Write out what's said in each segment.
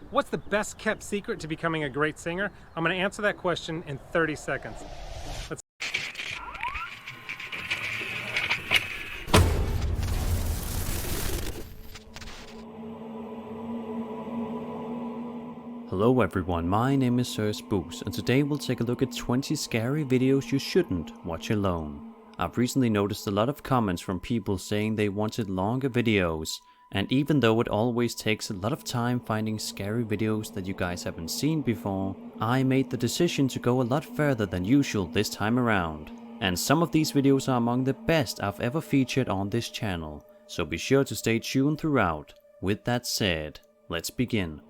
What's the best kept secret to becoming a great singer? I'm going to answer that question in 30 seconds. Let's Hello everyone, my name is Sir Spooks, and today we'll take a look at 20 scary videos you shouldn't watch alone. I've recently noticed a lot of comments from people saying they wanted longer videos, and even though it always takes a lot of time finding scary videos that you guys haven't seen before, I made the decision to go a lot further than usual this time around. And some of these videos are among the best I've ever featured on this channel, so be sure to stay tuned throughout. With that said, let's begin.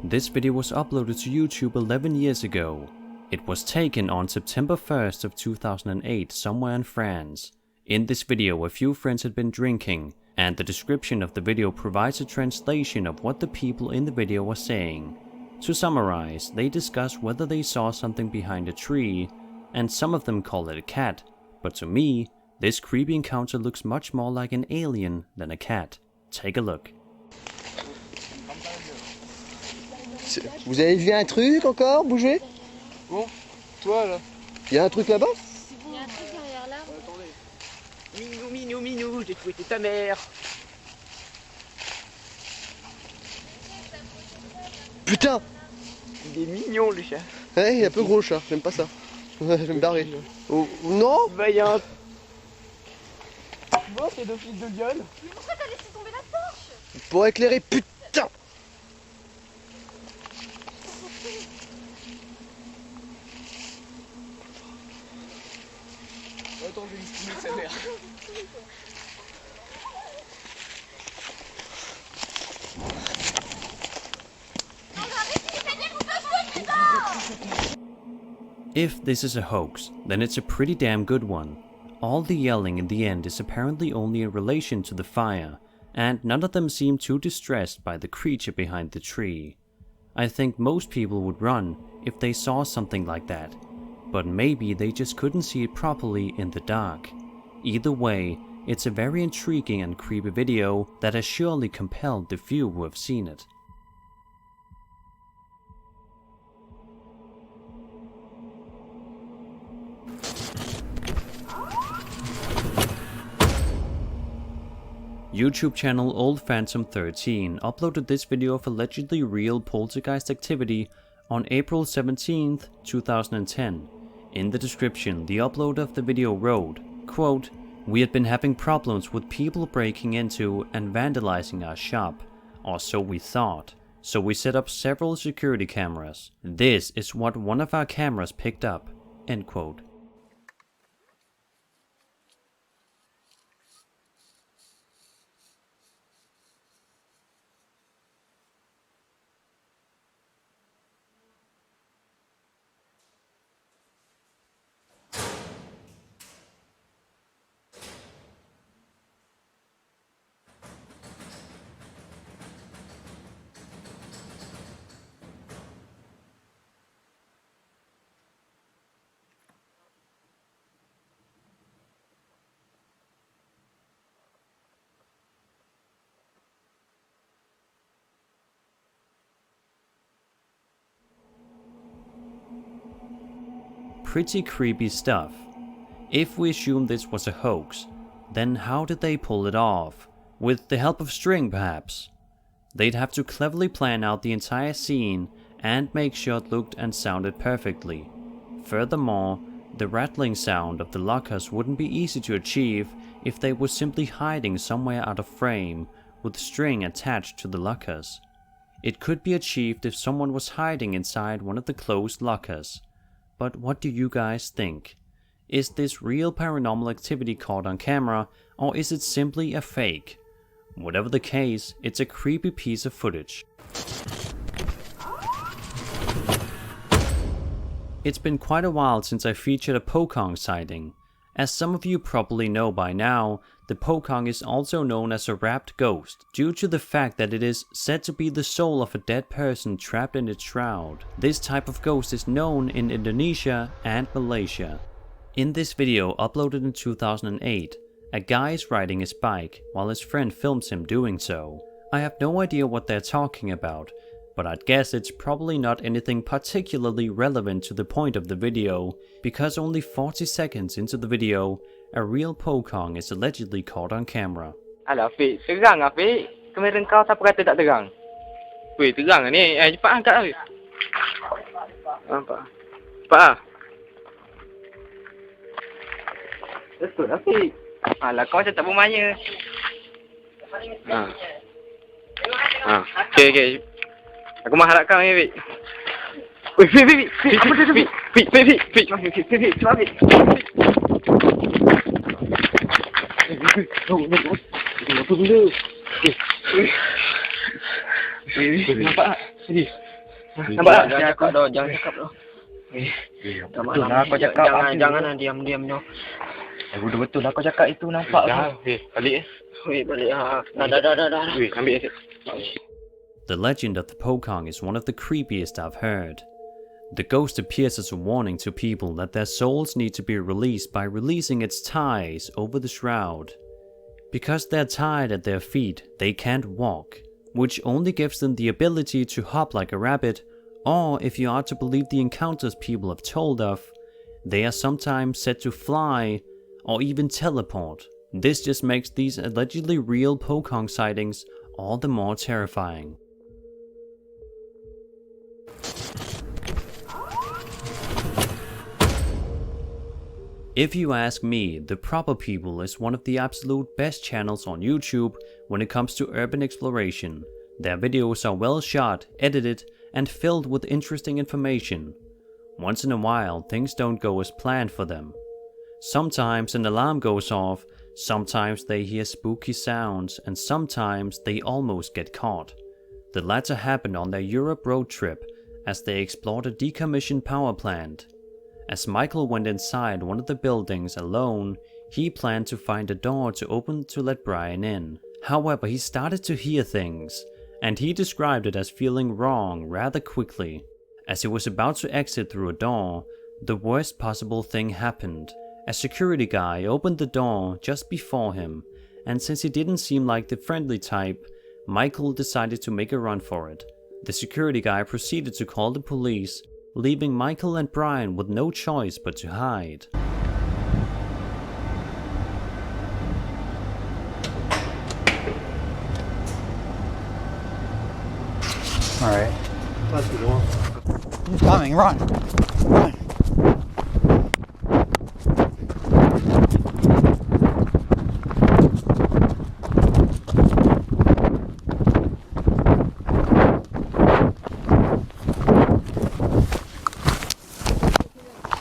This video was uploaded to YouTube 11 years ago. It was taken on September 1st of 2008 somewhere in France. In this video a few friends had been drinking, and the description of the video provides a translation of what the people in the video were saying. To summarize, they discuss whether they saw something behind a tree, and some of them call it a cat, but to me, this creepy encounter looks much more like an alien than a cat. Take a look. Vous avez vu un truc encore bouger? Bon, toi là. Il y a un truc là-bas? Il y a un truc derrière l'arbre. Attendez. Minou, j'ai fouetté ta mère. Putain! Il est mignon le chat. Ouais, il est un peu gros le chat, j'aime pas ça. Ouais, je vais me barrer. Oh, non! Bah y'a un... Bon, c'est d'office de gueule. Mais pourquoi t'as laissé tomber la torche? Pour éclairer, putain! Attends, je vais lui fumer sa mère. If this is a hoax, then it's a pretty damn good one. All the yelling in the end is apparently only in relation to the fire, and none of them seem too distressed by the creature behind the tree. I think most people would run if they saw something like that, but maybe they just couldn't see it properly in the dark. Either way, it's a very intriguing and creepy video that has surely compelled the few who have seen it. YouTube channel Old Phantom 13 uploaded this video of allegedly real poltergeist activity on April 17th, 2010. In the description, the uploader of the video wrote, quote, "We had been having problems with people breaking into and vandalizing our shop, or so we thought, so we set up several security cameras. This is what one of our cameras picked up." End quote. Pretty creepy stuff. If we assume this was a hoax, then how did they pull it off? With the help of string, perhaps? They'd have to cleverly plan out the entire scene and make sure it looked and sounded perfectly. Furthermore, the rattling sound of the lockers wouldn't be easy to achieve if they were simply hiding somewhere out of frame with string attached to the lockers. It could be achieved if someone was hiding inside one of the closed lockers. But what do you guys think? Is this real paranormal activity caught on camera, or is it simply a fake? Whatever the case, it's a creepy piece of footage. It's been quite a while since I featured a Pokong sighting. As some of you probably know by now, the Pokong is also known as a wrapped ghost, due to the fact that it is said to be the soul of a dead person trapped in its shroud. This type of ghost is known in Indonesia and Malaysia. In this video, uploaded in 2008, A guy is riding his bike while his friend films him doing so. I have no idea what they're talking about, but I'd guess it's probably not anything particularly relevant to the point of the video, because only 40 seconds into the video, a real pokong is allegedly caught on camera. Alah Afiq, terang Afiq. Kamera kau siapa kata tak terang? Weh, terang ni. Cepat angkat Afiq. Nampak? Cepat Betul Afiq. Alah kau macam tak bermaya. Okey. Aku mengharapkan ni Afiq. Weh, Afiq. Apa tu Afiq? Afiq. Cepat Afiq. Apa benda? Nampak tak? Sini. Nampak tak? Jangan cakap dah. Betul lah kau cakap. Jangan diam je. Betul lah kau cakap itu, nampak tak? Balik. Balik. Dah. Ambil. The legend of the pokong is one of the creepiest I've heard. The ghost appears as a warning to people that their souls need to be released by releasing its ties over the shroud. Because they're tied at their feet, they can't walk, which only gives them the ability to hop like a rabbit, or if you are to believe the encounters people have told of, they are sometimes said to fly or even teleport. This just makes these allegedly real pokong sightings all the more terrifying. If you ask me, The Proper People is one of the absolute best channels on YouTube when it comes to urban exploration. Their videos are well shot, edited, and filled with interesting information. Once in a while, things don't go as planned for them. Sometimes an alarm goes off, sometimes they hear spooky sounds, and sometimes they almost get caught. The latter happened on their Europe road trip as they explored a decommissioned power plant. As Michael went inside one of the buildings alone, he planned to find a door to open to let Brian in. However, he started to hear things, and he described it as feeling wrong rather quickly. As he was about to exit through a door, the worst possible thing happened. A security guy opened the door just before him, and since he didn't seem like the friendly type, Michael decided to make a run for it. The security guy proceeded to call the police, leaving Michael and Brian with no choice but to hide. Alright. He's coming, run! Run!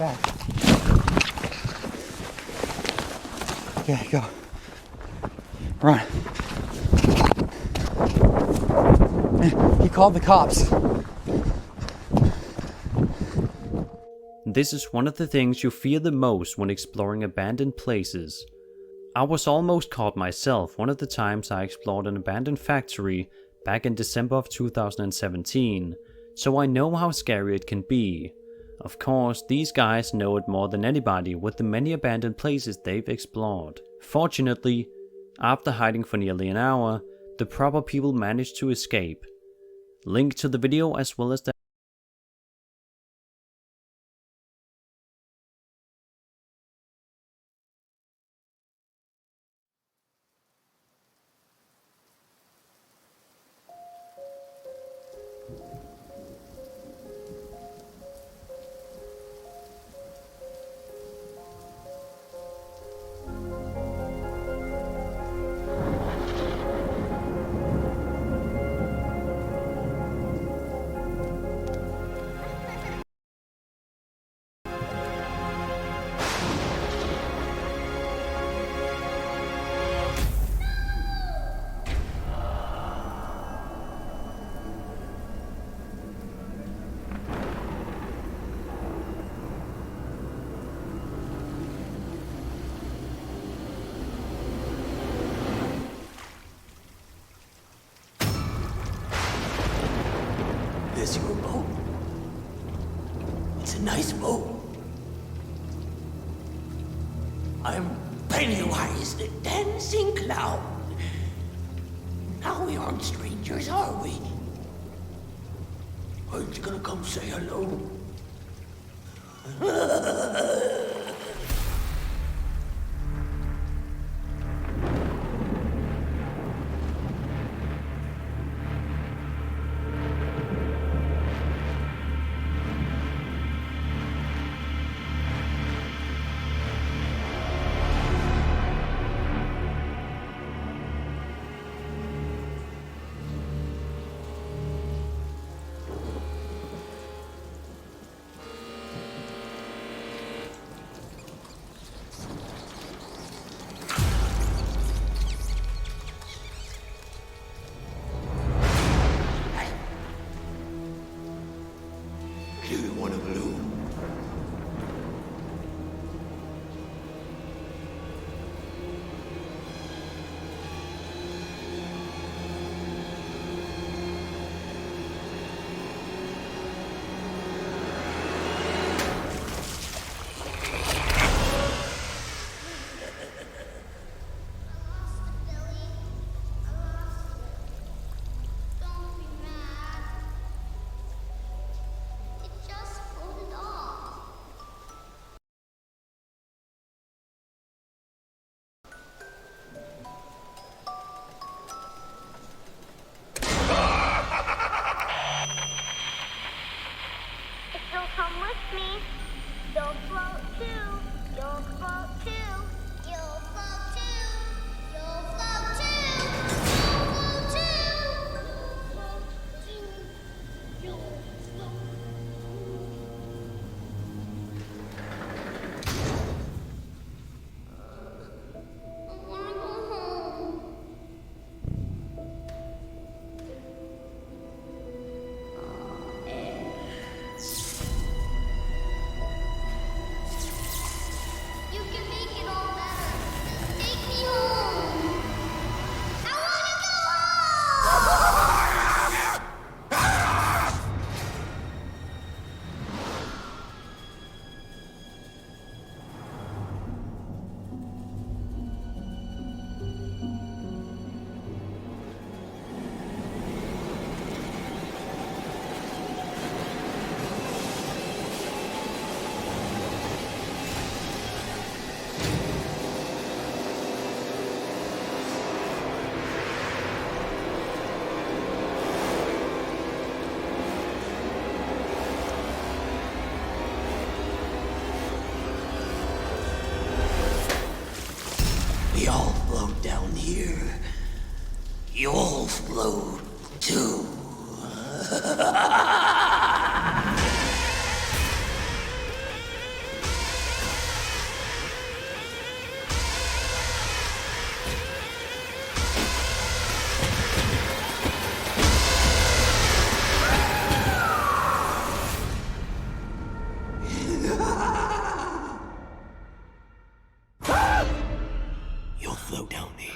Back. Okay, go. Run. He called the cops. This is one of the things you fear the most when exploring abandoned places. I was almost caught myself one of the times I explored an abandoned factory back in December of 2017, so I know how scary it can be. Of course, these guys know it more than anybody with the many abandoned places they've explored. Fortunately, after hiding for nearly an hour, the Proper People managed to escape. Link to the video as well as the This your boat? It's a nice boat. I'm Pennywise the dancing clown. Now we aren't strangers, are we? Aren't you gonna come say hello? Do you want a blue? Don't be mad. It just floated off. If you'll come with me, you'll float too. You'll float too. You'll float too. You'll float too. You'll float too. You'll float. I wanna go home. You can make it all better. Just take me home. I wanna go home. We all float down here. You'll float too. You'll float down here.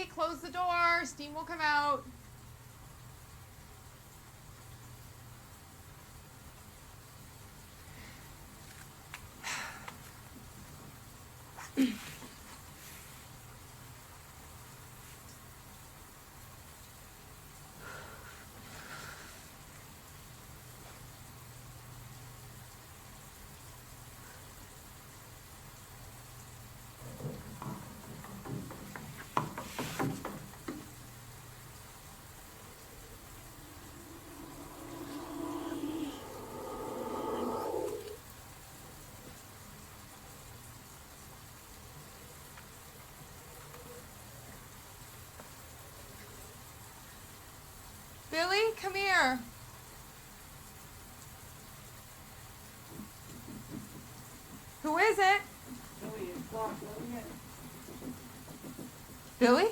Billy, close the door. Steam will come out. Billy, come here. Who is it? Billy?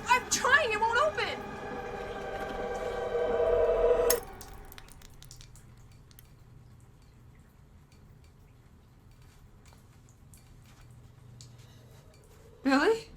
I'm trying, it won't open. Billy?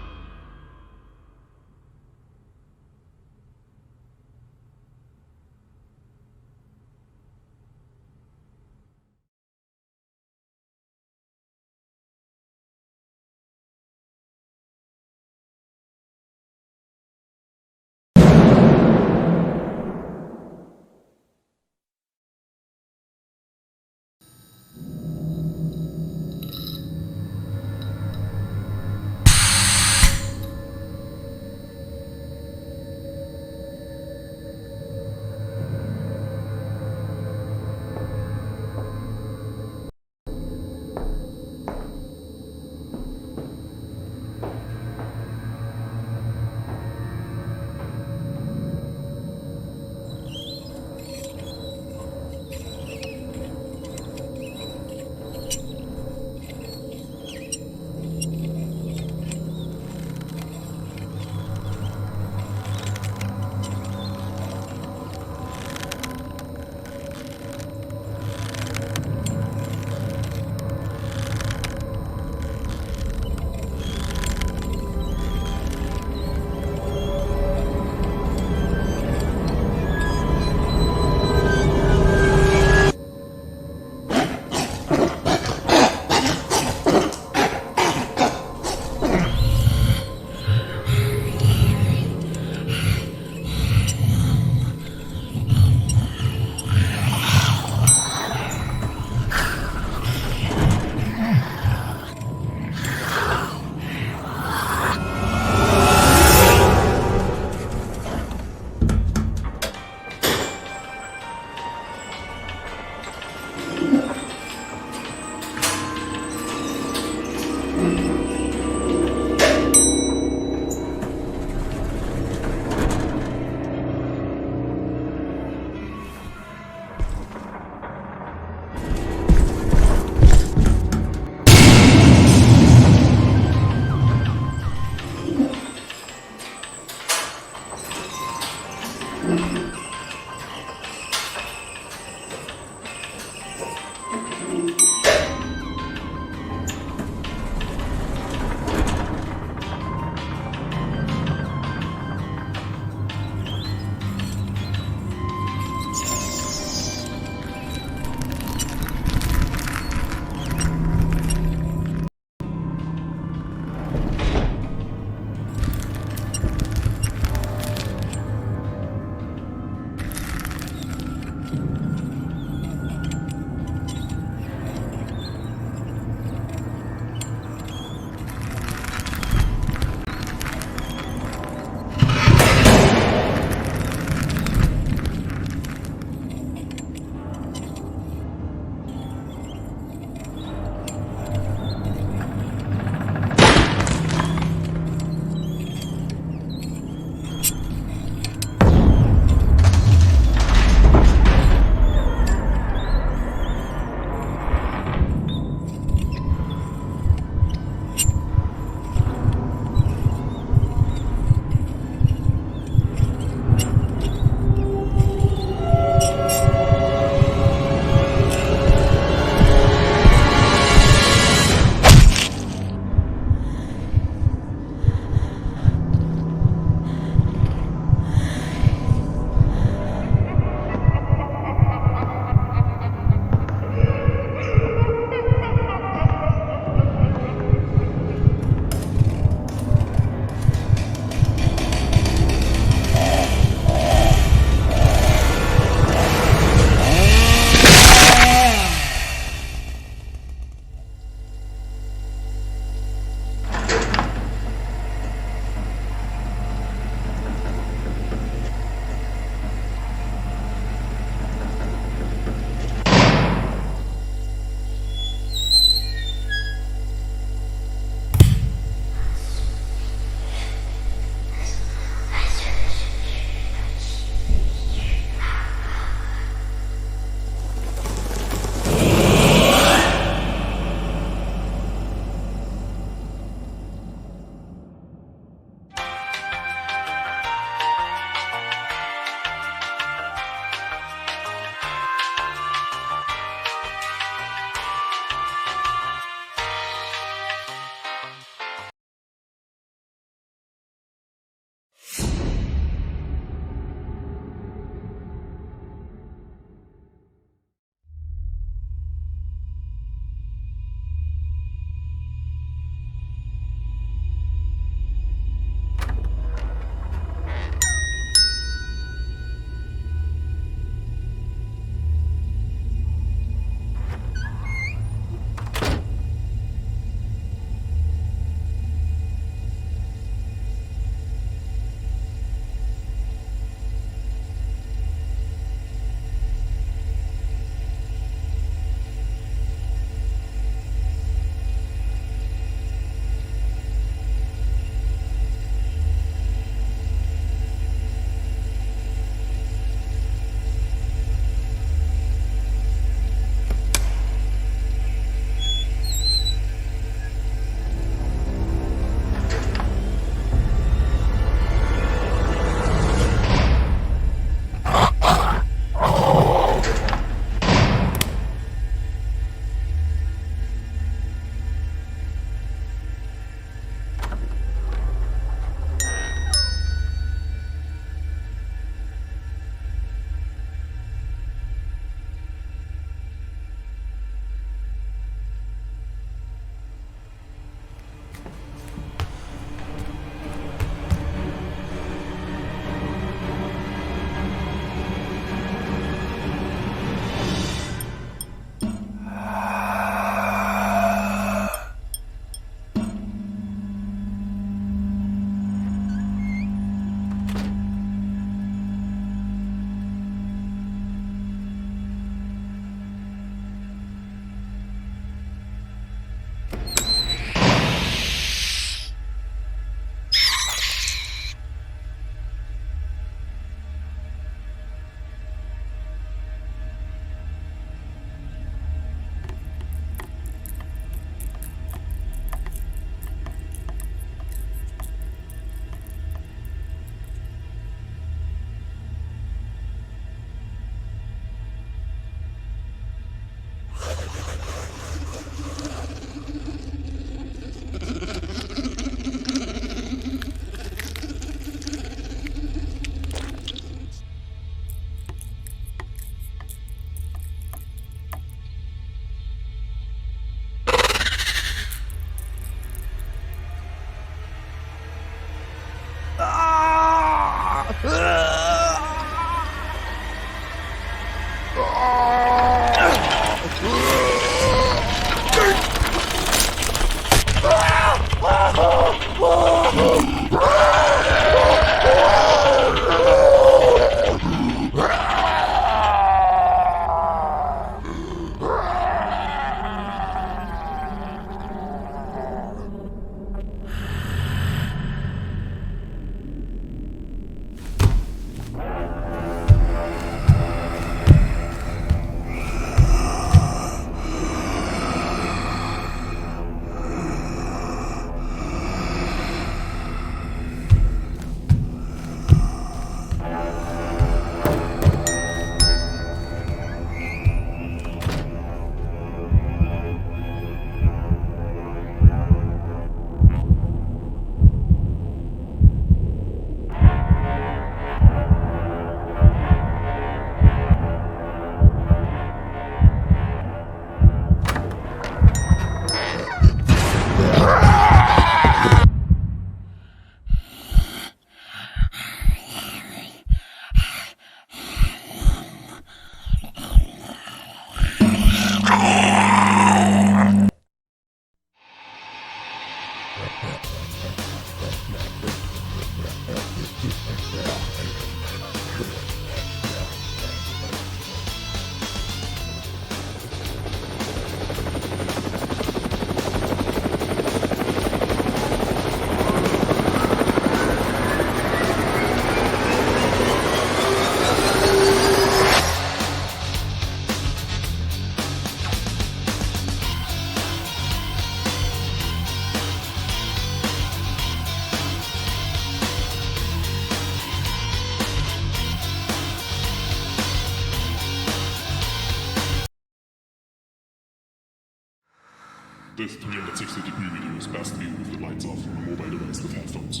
This 360 degree video is best viewed with the lights off on a mobile device with headphones.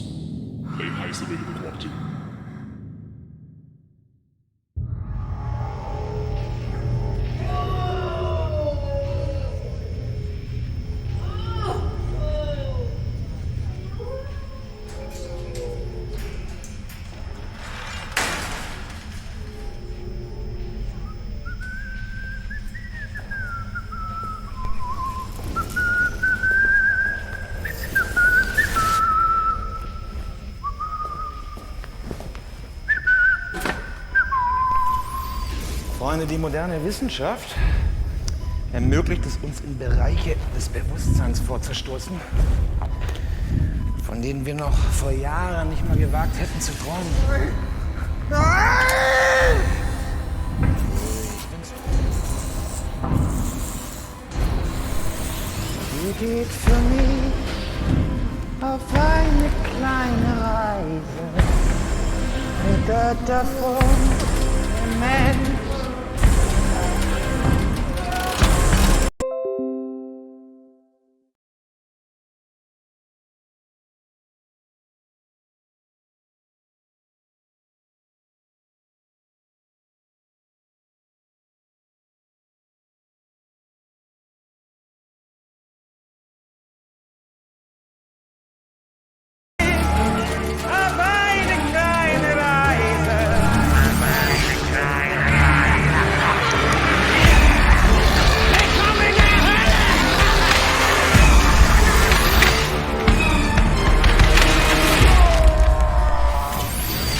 Play highest available quality. Freunde, die moderne Wissenschaft ermöglicht es uns, in Bereiche des Bewusstseins vorzustoßen, von denen wir noch vor Jahren nicht mal gewagt hätten zu träumen. Sie geht für mich auf eine kleine Reise mit Götter von Mensch.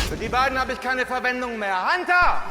Für die beiden habe ich keine Verwendung mehr. Hunter!